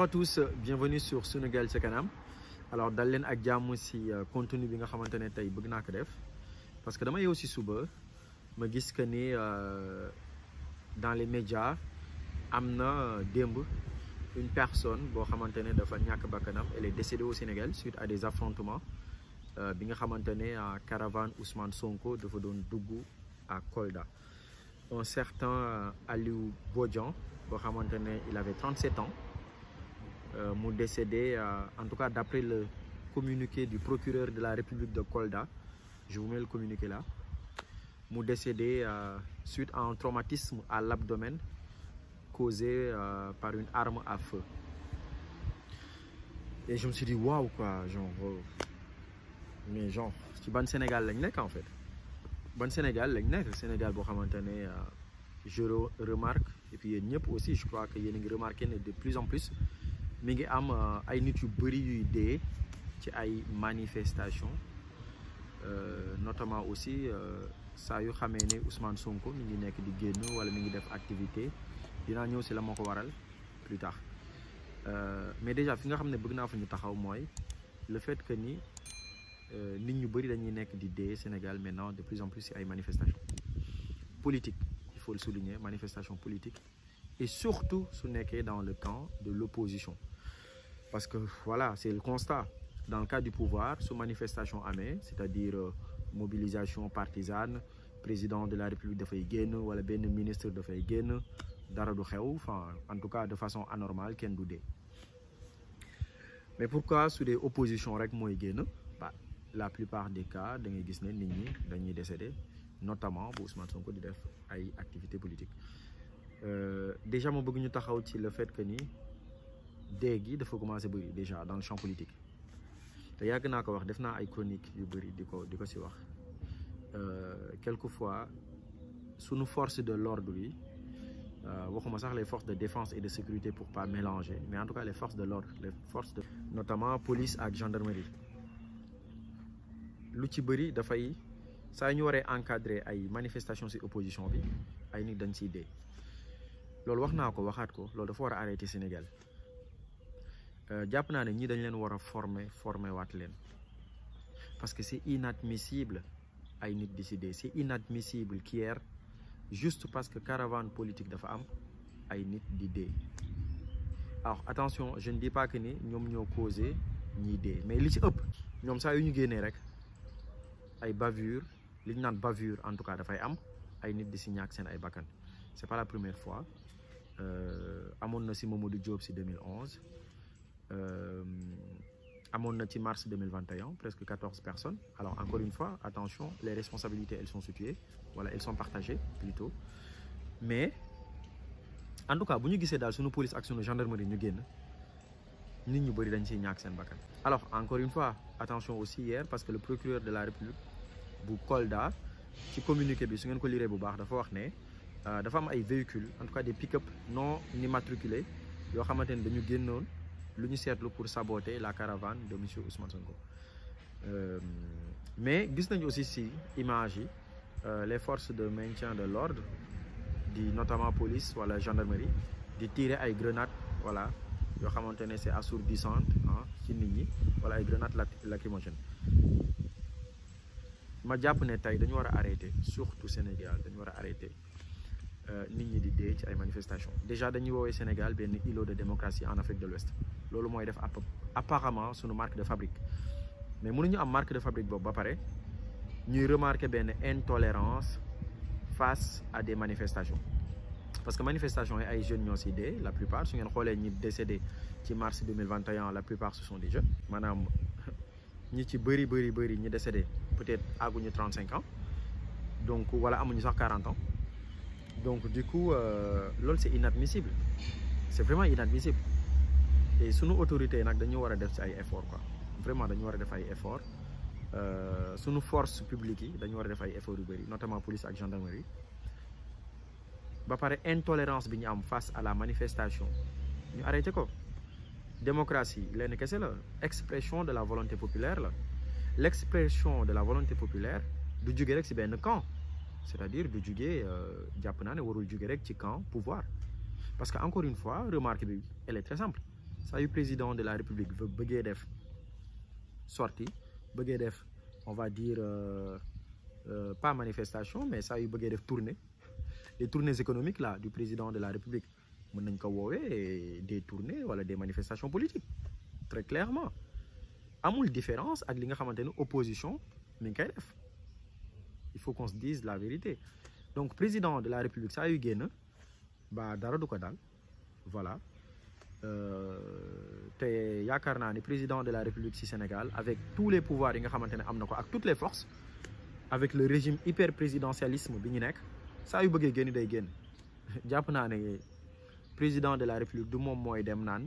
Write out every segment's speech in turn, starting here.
à tous, bienvenue sur Sunugal ca kanam. Alors dal leen ak jàmm si contenu bi nga xamante ne tey bëgg naa ko def parce que dama yeewu si suba ma gis que ni dans les médias am na démb une personne boo xamante ne dafa ñàkk bakkanam. Elle est décédée au Sénégal suite à des affrontements bi nga xamante ne caravane Ousmane Sonko dafa doon dugg à Kolda. Un certain Aliou Bodian boo xamante ne il avait 37 ans mu décédé en tout cas d'après le communiqué du procureur de la République de Kolda. Je vous mets le communiqué là. Mu décédé suite à un traumatisme à l'abdomen causé par une arme à feu. Et je me suis dit waouh quoi, genre mais genre ci ban Sénégal lañ nekk en fait. Ban Sénégal lañ nekk, Sénégal boo xamante ne je remarque et puis yéen ñëpp aussi je crois que yéen a ngi remarqué ne de plus en plus mi ngi am ay nit yu bëri yuy dee ci ay manifestations notamment aussi saa yu xamee ne Ousmane Sonko mi ngi nekk di génn wala mi ngi def activité dinaa ñëw si la moo ko waral plus tard mais déjà fi nga xam ne bëgg naa fa ñu taxaw mooy le fait que ni nit ñu bëri dañuy nekk di dee Sénégal maintenant de plus en plus si ay manifestations politiques, il faut le souligner, manifestations politiques, et surtout su nekkee dans le camp de l'opposition. Parce que voilà, c'est le constat. Dans le cas du pouvoir, sous manifestation amee, c'est-à-dire mobilisation partisane, président de la République dafay génn wala benn ministre dafay génn dara du xew, enfin en tout cas de façon anormale kenn du dee. Mais pourquoi su dee opposition rek mooy génn? Bah, la plupart des cas da ngay gis ne nit ñi dañuy décédé, notamment bu Ousmane Sonko di def ay activités politiques. Déjà ma bëgg ñu taxaw ci le fait que ni dee gi dafa commencé bëri déjà dans le champ politique te yàgg naa ko wax, def naa ay chroniques yu bëri di ko si wax. Quelquefois sunu force de l'ordre yi waxuma sax les forces de défense et de sécurité pour pas mélanger, mais en tout cas les forces de l'ordre, les forces de notamment police ak gendarmerie lu ci bëri dafay saa ñu waree encadrer ay manifestations ci opposition bi ay nit dañ ciy dee. Loolu wax naa ko waxaat ko, loolu dafa war a arrêter Sénégal. Jàpp naa ne ñii dañ leen war a former waat leen parce que c'est inadmissible ay nit di ci dee. C'est inadmissible qu'hier juste parce que caravane politique dafa am ay nit di dee. Alors attention, je ne dis pas que ni ñoom ñoo causé ñiy dee, mais li ci ëpp ñoom saa yu ñu génnee rek ay bavure, li ñu naan bavure en tout cas dafay am ay nit di ci ñàkk seen ay bakkan. C'est pas la première fois. Amoon na ci Mamadou Diop ci 2011. Amoon na ci mars 2021 presque 14 personnes. Alors encore une fois, attention, les responsabilités elles sont situées, voilà, elles sont partagées plutôt. Mais en tout cas bu ñu gisee daal suñu police ak suñu gendarmerie ñu génn nit ñu bëri dañ ciy ñàkk seen bakkan. Alors encore une fois, attention aussi hier parce que le procureur de la République bu Kolda ci communiqué bi su ngeen ko liree bu baax dafa wax ne dafa am ay véhicules en tout cas des pick-up non immatriculés yoo xamante ne dañu génnoon lu ñu seetlu pour saboter la caravane de monsieur Ousmane Sonko. Mais gis nañu aussi ci image yi les forces de maintien de l'ordre di notamment police wala gendarmerie di tirer ay grenades, voilà, yoo xamante ne c'est assourdissant ci nit ñi wala ay grenades lacrymogènes. Ma jàpp ne tey dañu war a arrêter, surtout Sénégal dañu war a arrêter nit ñi di dee ci ay manifestations. Déjà dañuy woowee Sénégal benn îlot de démocratie en Afrique de l'Ouest. Loolu mooy def apparemment sunu marque de fabrique. Mais mënuñu am marque de fabrique boobu ba pare ñuy remarquer benn intolérance face à des manifestations. Parce que manifestations yi ay jeunes ñoo ci dee, la plupart su ngeen xoolee ñi décédé ci mars 2021 la plupart ce sont des jeunes. Maanaam ñi ci bëri ñi décédé peut-être àgguñu 35 ans donc wala amuñu sax 40 ans. Donc du coup loolu c'est inadmissible, c'est vraiment inadmissible. Et sunu autorités nag dañu war a def ci ay efforts quoi, vraiment dañu war a def ay efforts. Sunu force publique yi dañu war a def ay efforts yu bëri, notamment police ak gendarmerie. Ba pare intolérance bi ñu am face à la manifestation ñu arrêté ko. Démocratie lenn kese la, expression de la volonté populaire la. L'expression de la volonté populaire du jóge rek ci benn camp, c'est-à-dire du jóge jàpp naa ne warul jóge rek ci camp pouvoir. Parce que encore une fois remarque bi elle est très simple. saa yu président de la république veut bëggee def sortie bëggee def on va dire pas manifestation mais saa yu bëggee def tournée les tournées économiques là du président de la république mën nañ ko woowee des tournées wala des manifestations politiques très clairement amul différence ak li nga xamante ne opposition mi ngi koy def il faut qu'on se dise la vérité donc président de la république saa yu génn ba dara du ko daal voilà te yaakaar naa ni président de la république ci Sénégal avec tous les pouvoirs yi nga xamante ne am na ko ak toutes les forces avec le régime hyper présidentialisme bi ñu nekk saa yu bëggee génn day génn jàpp naa ne président de la république du moom mooy dem naan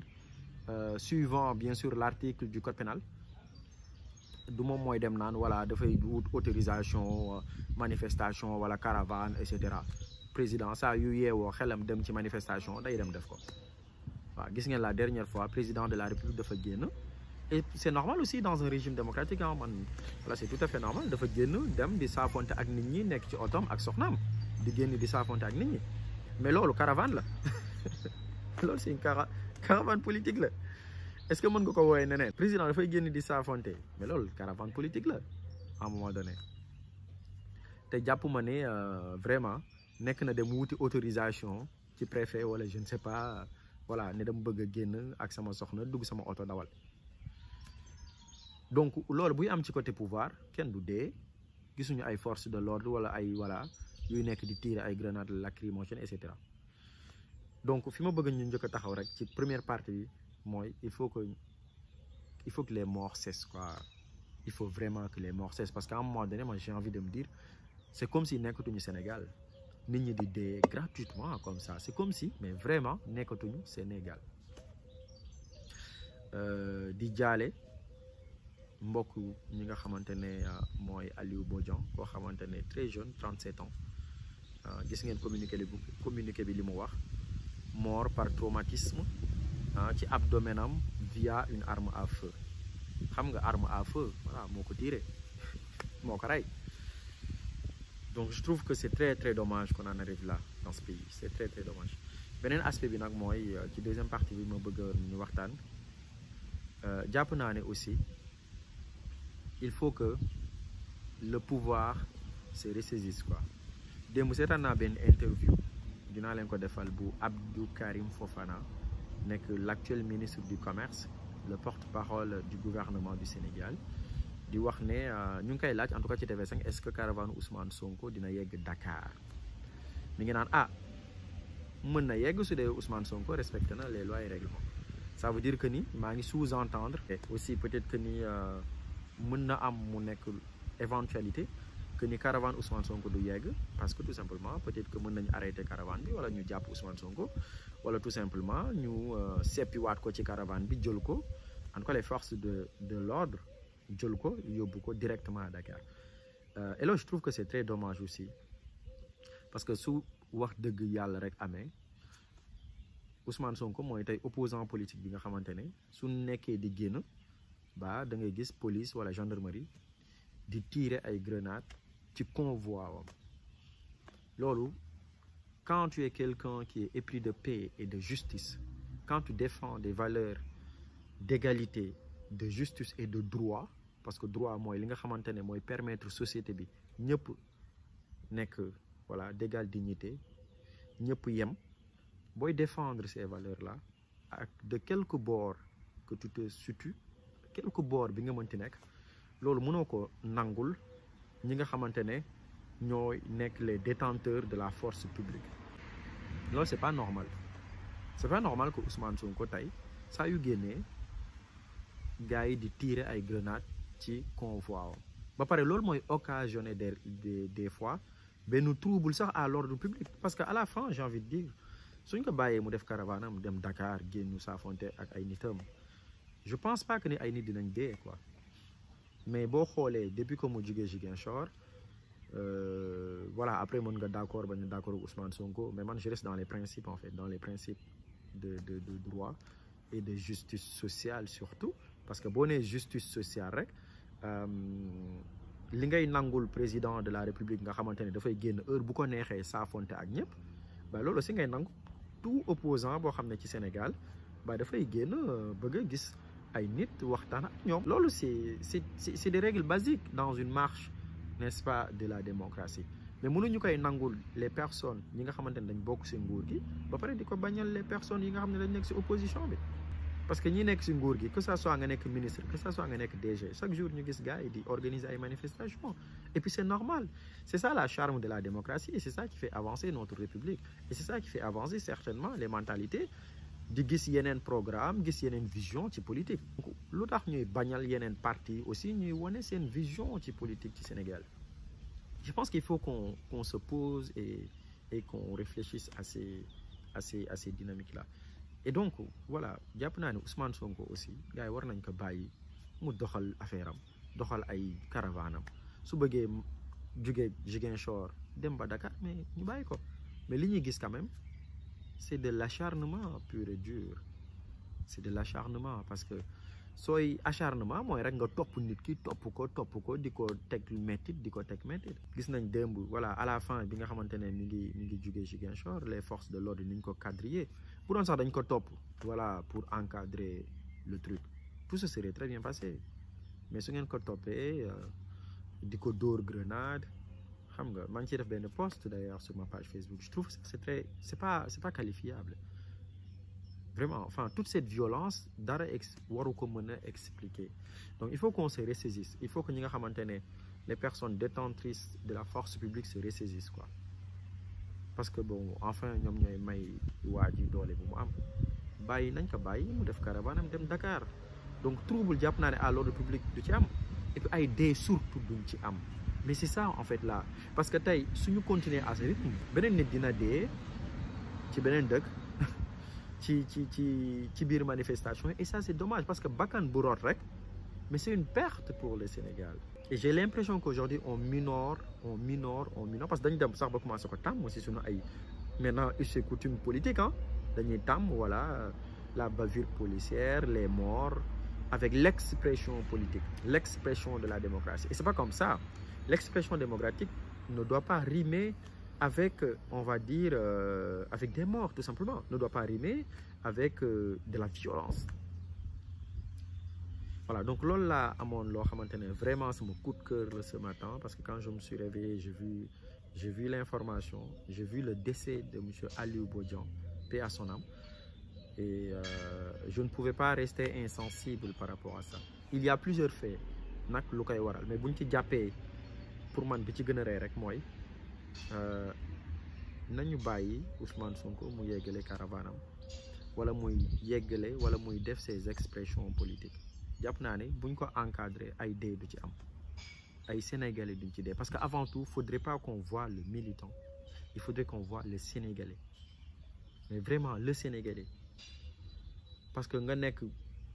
suivant bien sûr l'article du code pénal du moom mooy dem naan voilà dafay wut autorisation manifestation wala caravane et cetera président saa yu yeewoo xelam dem ci manifestation day dem def ko waaw gis ngeen la dernière fois président de la république dafa génn et c'est normal aussi dans un régime démocratique ah man voilà c'est tout à fait normal dafa génn dem di saafonte ak nit ñi nekk ci otoom ak soxnaam di génn di saafonte ak nit ñi mais loolu caravane la loolu c'est une caravane politique la est-ce que mën nga ko woowee neneen président dafay génn di saafonte mais loolu caravane politique la à un moment donné te jàpp ma ne vraiment nekk na dem wuti autorisation ci préfet wala je ne sais pas voilà ne dama bëgg a génn ak sama soxna dugg sama oto dawal donc loolu buy am ci côté pouvoir kenn du dee gisuñu ay forces de l'ordre wala ay voilà yuy nekk di tirer ay grenades lacrymogènes et cetera donc fi ma bëgg ñu njëkk a taxaw rek ci première partie bi mooy il faut que les morts cessent quoi il faut vraiment que les morts cessent parce qu'à un moment donné moi j'ai envie de me dire c'est comme si nekkatuñu Sénégal nit ñi di dee gratuitement comme ça c'est comme si mais vraiment nekkatuñu Sénégal di jaale mbokk ñi nga xamante ne mooy Aliou Bodian koo xamante ne très jeune 37 ans gis ngeen communiqué bi li mu wax mort par traumatisme ci abdomenam via une arme à feu xam nga arme à feu voilà moo ko tiré moo ko rey donc je trouve que c'est très très dommage qu'on en arrive là dans ce pays c'est très très dommage beneen aspect bi nag mooy ci deuxième partie bi ma bëgg ñu waxtaan jàpp naa ne aussi il faut que le pouvoir se ressaisisse quoi démb seetaan naa benn interview dinaa leen ko defal bu Abdou Karim Fofana nekk l'actuel ministre du commerce le porte-parole du gouvernement du Sénégal di wax ne ñu ngi koy laaj en tout cas ci TV5 est-ce que caravane Ousmane Sonko dina yegg Dakar mi ngi naan mën na yegg su dee Ousmane Sonko respecte na les lois et règlements ça veut dire que ni maa ngi sous-entendre et aussi peut-être que ni mën na am mu nekk éventualité que ni caravane Ousmane Sonko du yegg parce que tout simplement peut-être que mën nañu arrêter caravane bi wala ñu jàpp Ousmane Sonko wala tout simplement ñu seppiwaat ko ci caravane bi jël ko en tout cas les forces de l'ordre jël ko yóbbu ko directement à Dakar et là je trouve que c'est très dommage aussi parce que su wax dëgg yàlla rek amee Ousmane Sonko mooy tey opposant politique bi nga xamante ne su nekkee di génn ba da ngay gis police wala gendarmerie di tirer ay grenades ci convoi wam loolu quand tu es quelqu'un qui est épris de paix et de justice quand tu défends des valeurs d'égalité de justice et de droit parce que droit mooy li nga xamante ne mooy permettre société bi ñëpp nekk voilà d'égale dignité ñëpp yem booy défendre ces valeurs là ak de quelque bord que tu te situes quelque bord bi nga mënti nekk loolu mënoo ko nangul ñi nga xamante ne ñooy nekk les détenteurs de la force publique loolu c'est pas normal que Ousmane Sonko tey saa yu génnee gars yi di tirer ay grenades ci convoi ba pare loolu mooy occasionner des fois benn trouble sax à l'ordre public parce que à la fin j'ai envie de dire suñ ko bàyyee mu def caravane am dem Dakar génn saafonte ak ay nitam je pense pas que ni ay nit dinañ dee quoi mais boo xoolee depuis que mu jugee Ziguinchor voilà après mën nga d'accord bañ d'accord ak Ousmane Sonko mais man je reste dans les principes en fait dans les principes de droit et de justice sociale surtout parce que boo nee justice sociale rek li ngay nangul président de la République nga xamante ne dafay génn heure bu ko neexee saafonte ak ñëpp ba loolu aussi ngay nangu tout opposant boo xam ne ci Sénégal ba dafay génn bëgg a gis ay nit waxtaan ak ñoom. loolu c'est des règles basiques dans une marche, n'est-ce pas, de la démocratie. mais mënuñu koy nangul les personnes ñi nga xamante ne dañ bokk ci nguur gi ba pare di ko bañal les personnes yi nga xam ne dañ nekk ci opposition bi. parce que ñi nekk ci nguur gi, que ça soit nga nekk ministre, que ça soit nga nekk DG, chaque jour ñu gis gars yi di organiser ay manifestations. Et puis c'est normal. C'est ça la charme de la démocratie et c'est ça qui fait avancer notre République. Et c'est ça qui fait avancer certainement les mentalités di gis yeneen programme, gis yeneen vision ci politique. Donc lu tax ñuy bañal yeneen parti aussi ñuy wane seen vision ci politique ci Sénégal. Je pense qu'il faut qu'on se pose et qu'on réfléchisse à ces dynamiques-là. Et donc voilà, jàpp naa ne Ousmane Sonko aussi gars yi war nañ ko bàyyi mu doxal affaire am, doxal ay caravane am. Su bëggee jóge Ziguinchor dem ba Dakar, mais ñu bàyyi ko. Mais li ñuy gis quand même, c'est de l'acharnement pur et dur. C'est de l'acharnement parce que sooy acharnement mooy rek nga topp nit ki topp ko di ko teg métit di ko teg métit. Gis nañ démb voilà à la fin bi nga xamante ne mi ngi jóge Ziguinchor, les forces de l'ordre ni ñu ko quadriller bu doon sax dañ ko topp voilà pour encadrer le truc, tout se serait très bien passé. Mais su ngeen ko toppee di ko dóor grenade, xam nga maa ngi ciy def benn post d'ailleurs sur ma page Facebook. Je trouve que c'est pas qualifiable. Vraiment, enfin, toute cette violence, dara waru ko mën a expliquer. Donc, il faut qu'on se ressaisisse. Il faut que ñi nga xamante ne les personnes détentrices de la force publique se ressaisissent, quoi. Parce que bon, enfin, ñoom ñooy may waa ji doole bu mu am. Bàyyi nañ ko bàyyi mu def caravane am dem Dakar. Donc, trouble jàpp naa ne à l'ordre public du ci am. Et puis ay dee surtout duñ ci am. Mais c'est ça en fait là. Parce que tey suñu continuer à ce rythme, beneen nit dina dee ci beneen dëkk. ci biir manifestation et ça c'est dommage parce que bakkan bu root rek, mais c'est une perte pour le Sénégal. Et j'ai l'impression qu'aujourd'hui on minore parce que dañu dem sax ba commencé ko tàmm aussi suñu ay maintenant us et coutume politique dañuy tàmm voilà la bavure policière, les morts avec l'expression politique, l'expression de la démocratie. Et c'est pas comme ça. L'expression démocratique ne doit pas rimer avec, on va dire, avec des morts, tout simplement. Ne doit pas rimer avec de la violence. Voilà, donc là, à mon vraiment, c'est mon coup de cœur ce matin, parce que quand je me suis réveillé, j'ai vu l'information, j'ai vu le décès de M. Aliou Bodian, paix à son âme, et je ne pouvais pas rester insensible par rapport à ça. Il y a plusieurs faits, mais si tu pour man bi ci gën a rey rek mooy nañu bàyyi Ousmane Sonko mu yeggale caravane am wala muy yeggale wala muy def ses expressions politiques. Jàpp naa ne buñ ko encadrer ay dee du ci am, ay Sénégalais duñ ci dee, parce que avant tout faudrait pas qu'on voit le militant, il faudrait qu'on voit le Sénégalais, mais vraiment le Sénégalais, parce que nga nekk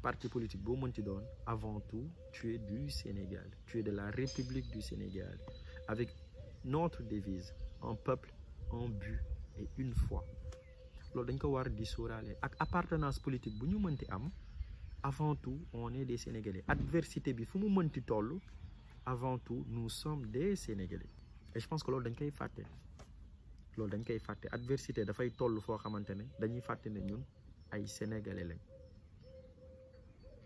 parti politique boo mënti doon, avant tout tu es du Sénégal, tu es de la République du Sénégal, avec notre devise un peuple, un but et une foi. Loolu dañ ko war di sóoraale ak appartenance politique bu ñu mënti am. Avant tout on est des Sénégalais. Adversité bi fu mu mënti toll, avant tout nous sommes des Sénégalais. Et je pense que loolu dañ koy fàtte. Adversité dafay toll foo xamante ne dañuy fàtte ne ñun ay Sénégalais lañ.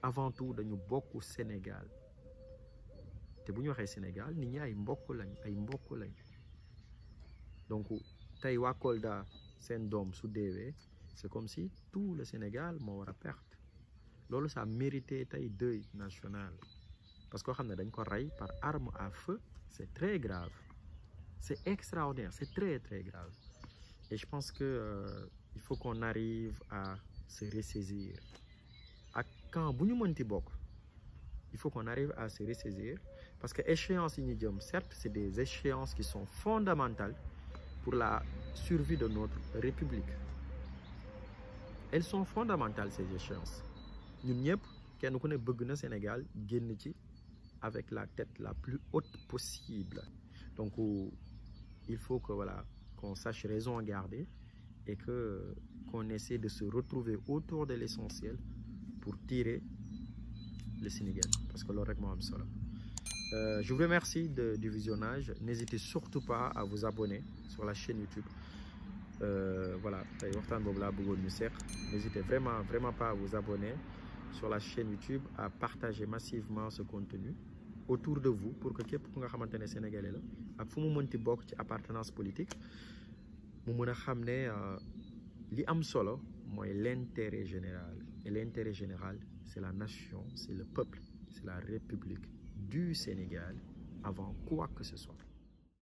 Avant tout dañu bokk Sénégal te bu ñu waxee Sénégal nit ñi ay mbokk lañ. Donc tey waa Kolda seen doom su deewee, c'est comme si tout le Sénégal moo war a perte. Loolu ça mérité tey deuil national, parce que xam ne dañ ko rey par arme à feu, c'est très grave, c'est extraordinaire, c'est très très grave. Et je pense que il faut qu'on arrive à se ressaisir. Quand bu ñu mënti bokk, il faut qu'on arrive à se ressaisir, parce que échéances yi ñu jëm, certes c'est des échéances qui sont fondamentales pour la survie de notre République. Elles sont fondamentales ces échéances. Ñun ñëpp kenn ku ne bëgg na Sénégal génn ci avec la tête la plus haute possible. Donc il faut que voilà qu'on sache raison garder et qu'on essaie de se retrouver autour de l'essentiel pour tirer le Sénégal, parce que loolu rek moo am solo. Je vous remercie du visionnage. N'hésitez surtout pas à vous abonner sur la chaîne YouTube voilà tey waxtaan boobu laa bëggoon ñu seq. N'hésitez vraiment pas à vous abonner sur la chaîne YouTube, à partager massivement ce contenu autour de vous pour que képp ku nga xamante ne sénégalais la ak fu mu mënti bokk ci appartenance politique mu mën a xam ne li am solo mooy l'intérêt général, et l'intérêt général c'est la nation, c'est le peuple, c'est la République du Sénégal avant quoi que ce soit.